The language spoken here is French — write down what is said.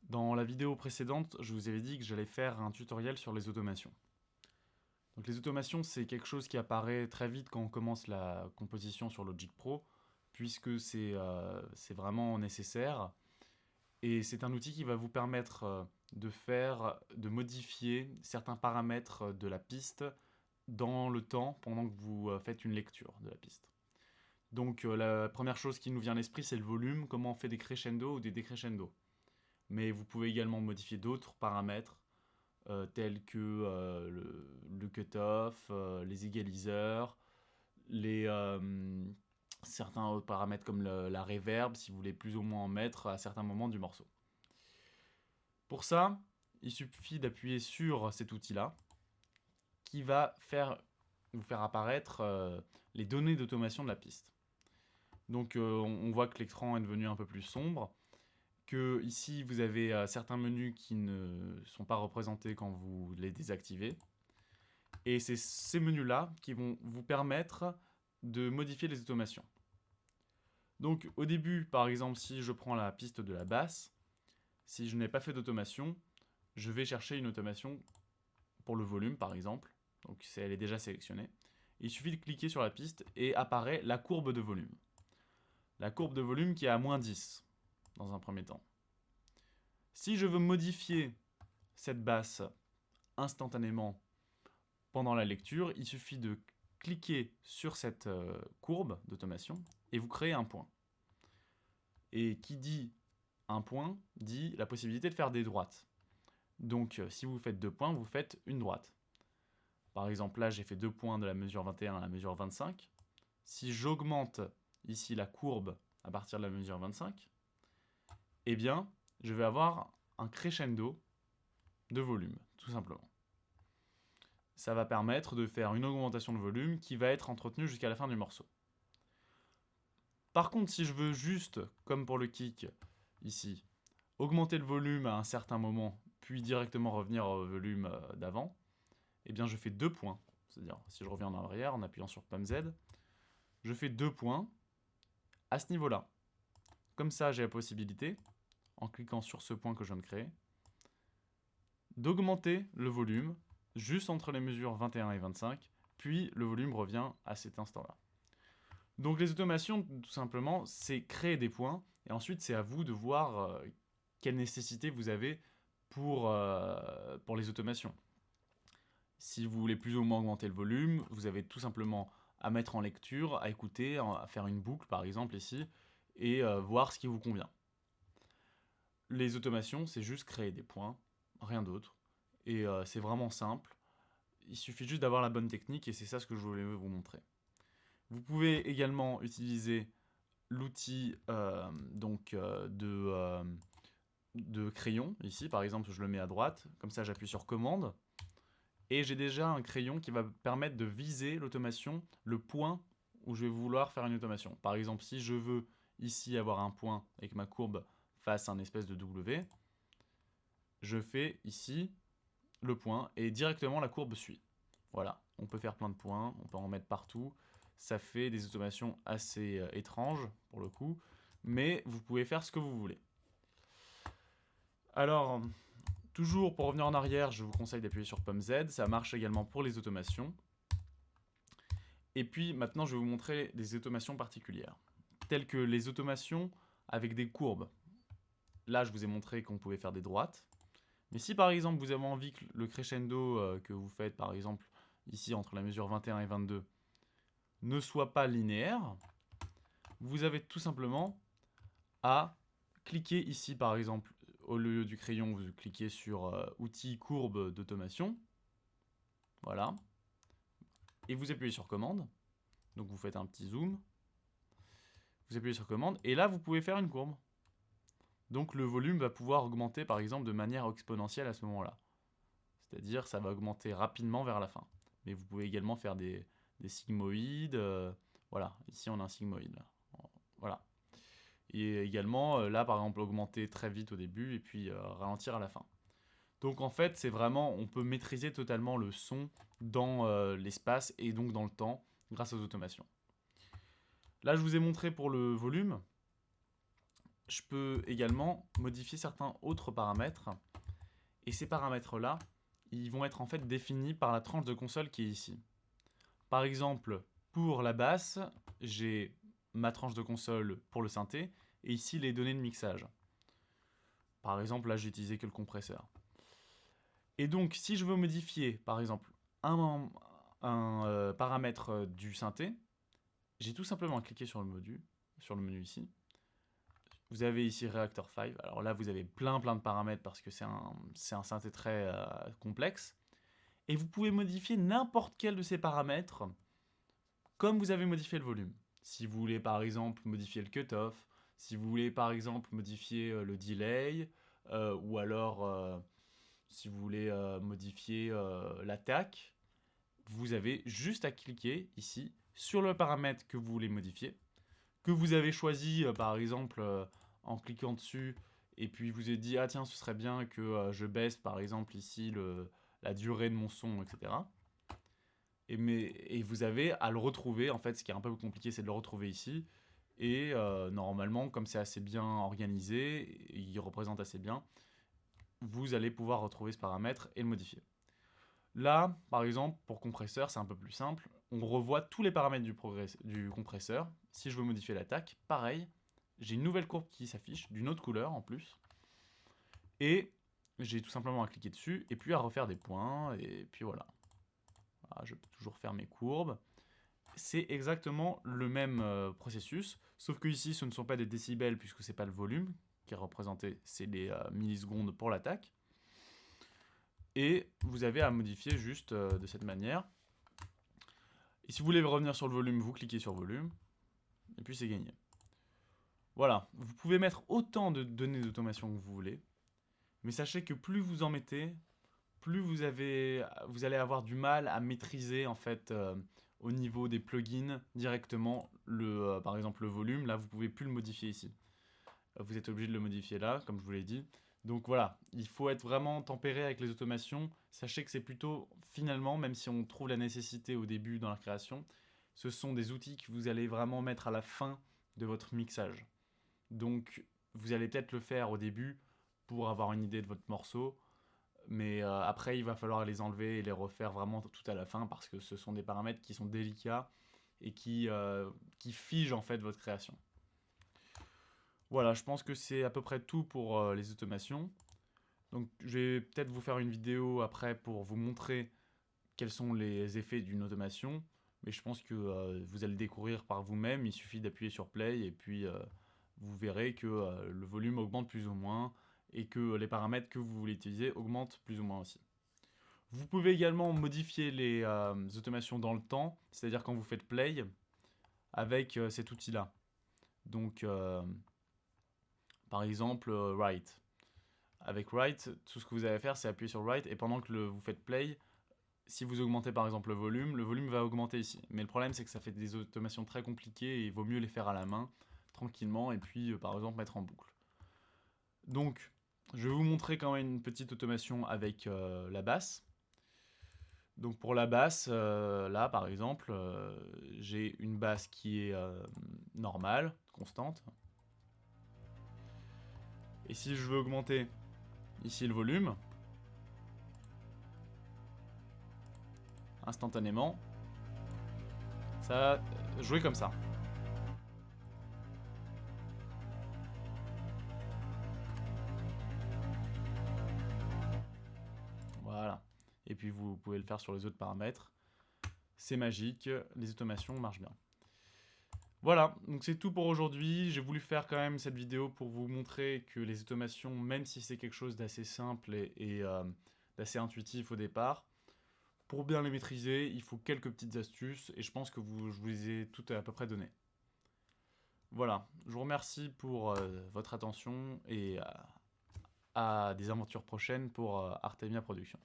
Dans la vidéo précédente, je vous avais dit que j'allais faire un tutoriel sur les automations. Donc les automations, c'est quelque chose qui apparaît très vite quand on commence la composition sur Logic Pro, puisque c'est vraiment nécessaire. Et c'est un outil qui va vous permettre de modifier certains paramètres de la piste dans le temps pendant que vous faites une lecture de la piste. Donc la première chose qui nous vient à l'esprit, c'est le volume, comment on fait des crescendo ou des décrescendo. Mais vous pouvez également modifier d'autres paramètres tels que le cutoff, les égaliseurs, certains autres paramètres comme la reverb, si vous voulez plus ou moins en mettre à certains moments du morceau. Pour ça, il suffit d'appuyer sur cet outil-là, qui va vous faire apparaître les données d'automation de la piste. Donc on voit que l'écran est devenu un peu plus sombre, que ici vous avez certains menus qui ne sont pas représentés quand vous les désactivez. Et c'est ces menus-là qui vont vous permettre de modifier les automations. Donc au début, par exemple, si je prends la piste de la basse, si je n'ai pas fait d'automation, je vais chercher une automation pour le volume, par exemple. Donc elle est déjà sélectionnée. Il suffit de cliquer sur la piste et apparaît la courbe de volume. La courbe de volume qui est à -10 dans un premier temps. Si je veux modifier cette basse instantanément pendant la lecture, il suffit de cliquer sur cette courbe d'automation et vous créez un point. Et qui dit un point dit la possibilité de faire des droites. Donc si vous faites 2 points, vous faites une droite. Par exemple là j'ai fait 2 points de la mesure 21 à la mesure 25. Si j'augmente ici la courbe à partir de la mesure 25, eh bien je vais avoir un crescendo de volume, tout simplement. Ça va permettre de faire une augmentation de volume qui va être entretenue jusqu'à la fin du morceau. Par contre, si je veux juste, comme pour le kick, ici, augmenter le volume à un certain moment, puis directement revenir au volume d'avant, eh bien je fais 2 points. C'est-à-dire, si je reviens en arrière en appuyant sur Pomme Z, je fais 2 points à ce niveau-là. Comme ça, j'ai la possibilité, en cliquant sur ce point que je viens de créer, d'augmenter le volume juste entre les mesures 21 et 25, puis le volume revient à cet instant-là. Donc les automations, tout simplement, c'est créer des points, et ensuite c'est à vous de voir quelle nécessité vous avez pour les automations. Si vous voulez plus ou moins augmenter le volume, vous avez tout simplement à mettre en lecture, à écouter, à faire une boucle par exemple ici, et voir ce qui vous convient. Les automations, c'est juste créer des points, rien d'autre, et c'est vraiment simple. Il suffit juste d'avoir la bonne technique, et c'est ça ce que je voulais vous montrer. Vous pouvez également utiliser l'outil de crayon, ici par exemple je le mets à droite, comme ça j'appuie sur commande, et j'ai déjà un crayon qui va permettre de viser l'automation, le point où je vais vouloir faire une automation. Par exemple si je veux ici avoir un point avec ma courbe face à un espèce de W, je fais ici le point et directement la courbe suit. Voilà, on peut faire plein de points, on peut en mettre partout. Ça fait des automations assez étranges pour le coup, mais vous pouvez faire ce que vous voulez. Alors, toujours pour revenir en arrière, je vous conseille d'appuyer sur Pomme Z, ça marche également pour les automations. Et puis maintenant, je vais vous montrer des automations particulières, telles que les automations avec des courbes. Là, je vous ai montré qu'on pouvait faire des droites. Mais si par exemple vous avez envie que le crescendo que vous faites par exemple ici entre la mesure 21 et 22 ne soit pas linéaire, vous avez tout simplement à cliquer ici par exemple, au lieu du crayon, vous cliquez sur outils courbe d'automation, voilà, et vous appuyez sur commande, donc vous faites un petit zoom, vous appuyez sur commande, et là vous pouvez faire une courbe. Donc le volume va pouvoir augmenter par exemple de manière exponentielle à ce moment-là. C'est-à-dire ça va augmenter rapidement vers la fin. Mais vous pouvez également faire des sigmoïdes, voilà, ici on a un sigmoïde, là. Voilà. Et également, là par exemple, augmenter très vite au début et puis ralentir à la fin. Donc en fait, c'est vraiment, on peut maîtriser totalement le son dans l'espace et donc dans le temps grâce aux automations. Là, je vous ai montré pour le volume. je peux également modifier certains autres paramètres. Et ces paramètres-là, ils vont être en fait définis par la tranche de console qui est ici. Par exemple, pour la basse, j'ai ma tranche de console pour le synthé, et ici les données de mixage. Par exemple, là j'ai utilisé que le compresseur. Et donc, si je veux modifier, par exemple, un paramètre du synthé, j'ai tout simplement à cliquer sur le menu ici. Vous avez ici Reactor 5. Alors là, vous avez plein de paramètres parce que c'est un synthé très complexe. Et vous pouvez modifier n'importe quel de ces paramètres comme vous avez modifié le volume. Si vous voulez par exemple modifier le cutoff, si vous voulez par exemple modifier le delay, ou alors si vous voulez modifier l'attaque, vous avez juste à cliquer ici sur le paramètre que vous voulez modifier, que vous avez choisi par exemple en cliquant dessus, et puis vous avez dit ah tiens ce serait bien que je baisse par exemple ici la durée de mon son, etc. Et vous avez à le retrouver, en fait ce qui est un peu compliqué c'est de le retrouver ici, et normalement comme c'est assez bien organisé, il représente assez bien, vous allez pouvoir retrouver ce paramètre et le modifier. Là, par exemple, pour compresseur, c'est un peu plus simple. On revoit tous les paramètres du compresseur. Si je veux modifier l'attaque, pareil, j'ai une nouvelle courbe qui s'affiche, d'une autre couleur en plus. Et j'ai tout simplement à cliquer dessus, et puis à refaire des points, et puis voilà. Voilà, je peux toujours faire mes courbes. C'est exactement le même processus, sauf que ici, ce ne sont pas des décibels, puisque c'est pas le volume qui est représenté, c'est les millisecondes pour l'attaque. Et vous avez à modifier juste de cette manière. Et si vous voulez revenir sur le volume, vous cliquez sur volume, et puis c'est gagné. Voilà, vous pouvez mettre autant de données d'automation que vous voulez, mais sachez que plus vous en mettez, plus vous allez avoir du mal à maîtriser en fait au niveau des plugins directement par exemple le volume. Là, vous pouvez plus le modifier ici. Vous êtes obligé de le modifier là, comme je vous l'ai dit. Donc voilà, il faut être vraiment tempéré avec les automations. Sachez que c'est plutôt, finalement, même si on trouve la nécessité au début dans la création, ce sont des outils que vous allez vraiment mettre à la fin de votre mixage. Donc vous allez peut-être le faire au début pour avoir une idée de votre morceau, mais après il va falloir les enlever et les refaire vraiment tout à la fin parce que ce sont des paramètres qui sont délicats et qui figent en fait votre création. Voilà, je pense que c'est à peu près tout pour les automations. Donc je vais peut-être vous faire une vidéo après pour vous montrer quels sont les effets d'une automation. Mais je pense que vous allez le découvrir par vous-même. Il suffit d'appuyer sur play et puis vous verrez que le volume augmente plus ou moins et que les paramètres que vous voulez utiliser augmentent plus ou moins aussi. Vous pouvez également modifier les automations dans le temps, c'est-à-dire quand vous faites play avec cet outil-là. Donc par exemple, write. Avec write, tout ce que vous allez faire, c'est appuyer sur write, et pendant que vous faites play, si vous augmentez par exemple le volume va augmenter ici. Mais le problème, c'est que ça fait des automations très compliquées, et il vaut mieux les faire à la main, tranquillement, et puis par exemple mettre en boucle. Donc, je vais vous montrer quand même une petite automation avec la basse. Donc pour la basse, là par exemple, j'ai une basse qui est normale, constante. Et si je veux augmenter ici le volume, instantanément, ça va jouer comme ça. Voilà. Et puis vous pouvez le faire sur les autres paramètres. C'est magique, les automations marchent bien. Voilà, donc c'est tout pour aujourd'hui. J'ai voulu faire quand même cette vidéo pour vous montrer que les automations, même si c'est quelque chose d'assez simple et d'assez intuitif au départ, pour bien les maîtriser, il faut quelques petites astuces et je pense que je vous les ai toutes à peu près données. Voilà, je vous remercie pour votre attention et à des aventures prochaines pour Artemia Productions.